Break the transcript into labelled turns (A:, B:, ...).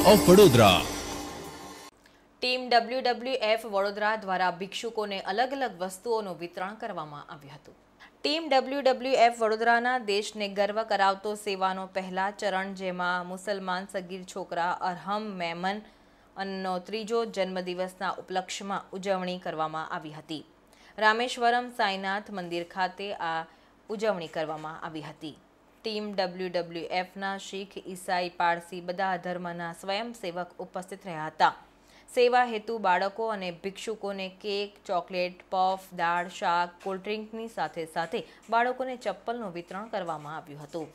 A: Of Vadodara.
B: Team WWF Vadodara દ્વારા ભિક્ષુકોને અલગ અલગ વસ્તુઓનું વિતરણ કરવામાં આવ્યું હતું. ટીમ WWF વડોદરાના દેશને ગર્વ કરાવતો સેવાનો પહેલા ચરણ, જેમાં મુસલમાન સગીર છોકરા અરહમ મેમન નો 3જો જન્મદિવસના ઉપલક્ષ્યમાં ઉજવણી કરવામાં આવી હતી. રામેશ્વરમ સાઈનાથ મંદિર ખાતે આ ઉજવણી કરવામાં આવી હતી. ટીમ WWFના શીખ, ઈસાઈ, પારસી બધા ધર્મના સ્વયંસેવક ઉપસ્થિત રહ્યા હતા. સેવા હેતુ બાળકો અને ભિક્ષુકોને કેક, ચોકલેટ, પફ, દાળ, શાક, કોલ્ડ્રિંકની સાથે બાળકોને ચપ્પલનું વિતરણ કરવામાં આવ્યું હતું.